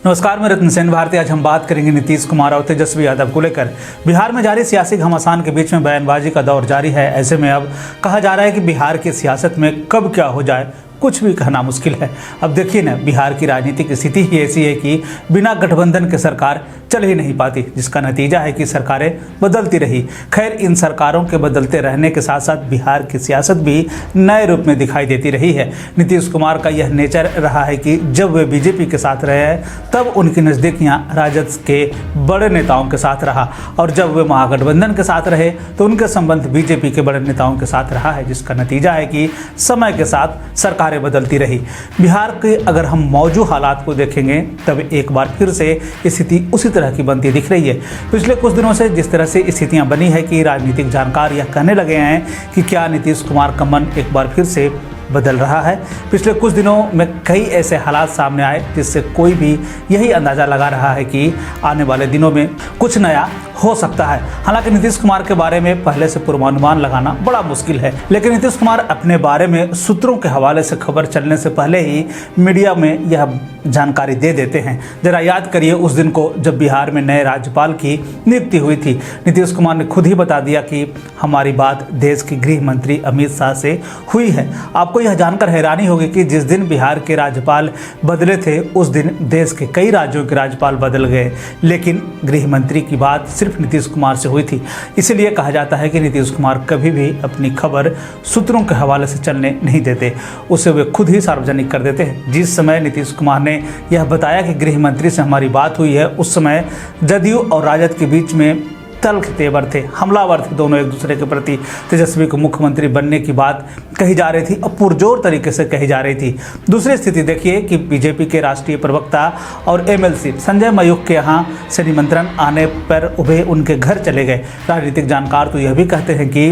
नमस्कार, मैं रत्न सेन भारती। आज हम बात करेंगे नीतीश कुमार और तेजस्वी यादव को लेकर। बिहार में जारी सियासी घमासान के बीच में बयानबाजी का दौर जारी है। ऐसे में अब कहा जा रहा है कि बिहार की सियासत में कब क्या हो जाए कुछ भी कहना मुश्किल है। अब देखिए ना, बिहार की राजनीतिक स्थिति ही ऐसी है कि बिना गठबंधन के सरकार चल ही नहीं पाती, जिसका नतीजा है कि सरकारें बदलती रही। खैर, इन सरकारों के बदलते रहने के साथ साथ बिहार की सियासत भी नए रूप में दिखाई देती रही है। नीतीश कुमार का यह नेचर रहा है कि जब वे बीजेपी के साथ रहे हैं तब उनकी नज़दीकियाँ राजद के बड़े नेताओं के साथ रहा, और जब वे महागठबंधन के साथ रहे तो उनके संबंध बीजेपी के बड़े नेताओं के साथ रहा है, जिसका नतीजा है कि समय के साथ सरकारें बदलती रही। बिहार के अगर हम मौजूदा हालात को देखेंगे तब एक बार फिर से स्थिति उसी तरह की बनती दिख रही है। पिछले कुछ दिनों से जिस तरह से स्थितियां बनी है कि राजनीतिक जानकार यह कहने लगे हैं कि क्या नीतीश कुमार का मन एक बार फिर से बदल रहा है। पिछले कुछ दिनों में कई ऐसे हालात सामने आए जिससे कोई भी यही अंदाज़ा लगा रहा है कि आने वाले दिनों में कुछ नया हो सकता है। हालांकि नीतीश कुमार के बारे में पहले से पूर्वानुमान लगाना बड़ा मुश्किल है, लेकिन नीतीश कुमार अपने बारे में सूत्रों के हवाले से खबर चलने से पहले ही मीडिया में यह जानकारी दे देते हैं। जरा याद करिए उस दिन को जब बिहार में नए राज्यपाल की नियुक्ति हुई थी। नीतीश कुमार ने खुद ही बता दिया कि हमारी बात देश के गृह मंत्री अमित शाह से हुई है। आपको यह जानकर हैरानी होगी कि जिस दिन बिहार के राज्यपाल बदले थे उस दिन देश के कई राज्यों के राज्यपाल बदल गए, लेकिन गृह मंत्री की बात सिर्फ नीतीश कुमार से हुई थी। इसीलिए कहा जाता है कि नीतीश कुमार कभी भी अपनी खबर सूत्रों के हवाले से चलने नहीं देते, उसे वे खुद ही सार्वजनिक कर देते हैं। जिस समय नीतीश कुमार ने यह बताया कि गृह मंत्री से हमारी बात हुई है, उस समय जदयू और राजद के बीच में तल्ख तेवर थे, हमलावर थे दोनों एक दूसरे के प्रति। तेजस्वी को मुख्यमंत्री बनने की बात कही जा रही थी और पुरजोर तरीके से कही जा रही थी। दूसरी स्थिति देखिए कि बीजेपी के राष्ट्रीय प्रवक्ता और एमएलसी संजय मयूख के यहाँ से निमंत्रण आने पर वे उनके घर चले गए। राजनीतिक जानकार तो यह भी कहते हैं कि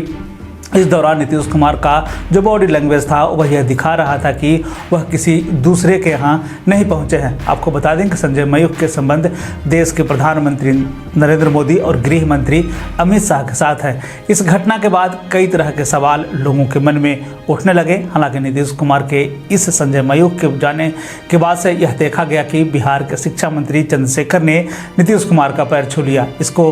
इस दौरान नीतीश कुमार का जो बॉडी लैंग्वेज था वह यह दिखा रहा था कि वह किसी दूसरे के यहाँ नहीं पहुँचे हैं। आपको बता दें कि संजय मयूख के संबंध देश के प्रधानमंत्री नरेंद्र मोदी और गृह मंत्री अमित शाह के साथ है। इस घटना के बाद कई तरह के सवाल लोगों के मन में उठने लगे। हालांकि नीतीश कुमार के इस संजय मयूख के जाने के बाद से यह देखा गया कि बिहार के शिक्षा मंत्री चंद्रशेखर ने नीतीश कुमार का पैर छू लिया। इसको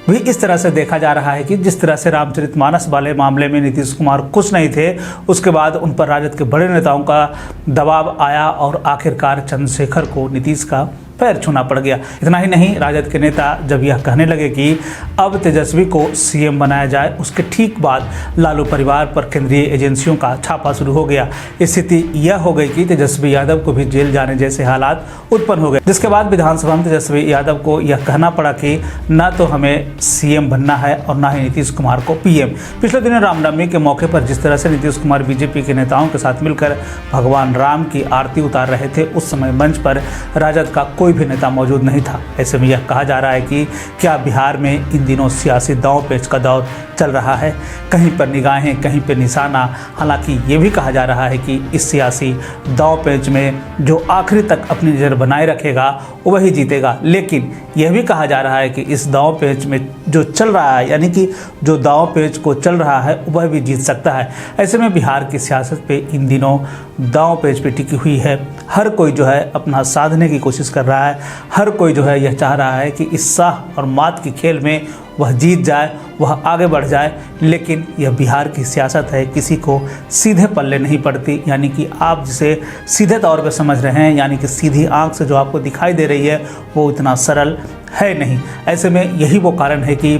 भी इस तरह से देखा जा रहा है कि जिस तरह से रामचरितमानस वाले मामले में नीतीश कुमार कुछ नहीं थे, उसके बाद उन पर राजद के बड़े नेताओं का दबाव आया और आखिरकार चंद्रशेखर को नीतीश का पैर छूना पड़ गया। इतना ही नहीं, राजद के नेता जब यह कहने लगे कि अब तेजस्वी को सीएम बनाया जाए, उसके ठीक बाद लालू परिवार पर केंद्रीय एजेंसियों का छापा शुरू हो गया। स्थिति यह हो गई कि तेजस्वी यादव को भी जेल जाने जैसे हालात उत्पन्न हो गए, जिसके बाद विधानसभा में तेजस्वी यादव को यह कहना पड़ा कि न तो हमें सीएम बनना है और न ही नीतीश कुमार को पीएम। पिछले दिनों रामनवमी के मौके पर जिस तरह से नीतीश कुमार बीजेपी के नेताओं के साथ मिलकर भगवान राम की आरती उतार रहे थे, उस समय मंच पर राजद का कोई भी नेता मौजूद नहीं था। ऐसे में यह कहा जा रहा है कि क्या बिहार में इन दिनों सियासी दांव पेच का दौर चल रहा है, कहीं पर निगाहें कहीं पर निशाना। हालांकि ये भी कहा जा रहा है कि इस सियासी दांव पेच में जो आखिरी तक अपनी नज़र बनाए रखेगा वही जीतेगा, लेकिन यह भी कहा जा रहा है कि इस दांव पेच में जो चल रहा है, यानी कि जो दांव पेच को चल रहा है वह भी जीत सकता है। ऐसे में बिहार की सियासत पे इन दिनों दांव पेच पे टिकी हुई है। हर कोई जो है अपना साधने की कोशिश कर रहा है, हर कोई जो है यह चाह रहा है कि इस साह और मात के खेल में वह जीत जाए, वह आगे बढ़ जाए। लेकिन यह बिहार की सियासत है, किसी को सीधे पल्ले नहीं पड़ती, यानी कि आप जिसे सीधे तौर पे समझ रहे हैं, यानी कि सीधी आंख से जो आपको दिखाई दे रही है वो इतना सरल है नहीं। ऐसे में यही वो कारण है कि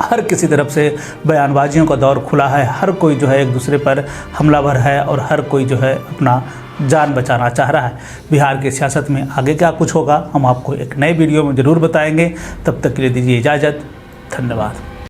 हर किसी तरफ से बयानबाजियों का दौर खुला है। हर कोई जो है एक दूसरे पर हमलावर है और हर कोई जो है अपना जान बचाना चाह रहा है। बिहार की सियासत में आगे क्या कुछ होगा हम आपको एक नए वीडियो में ज़रूर बताएंगे। तब तक के लिए दीजिए इजाज़त। धन्यवाद।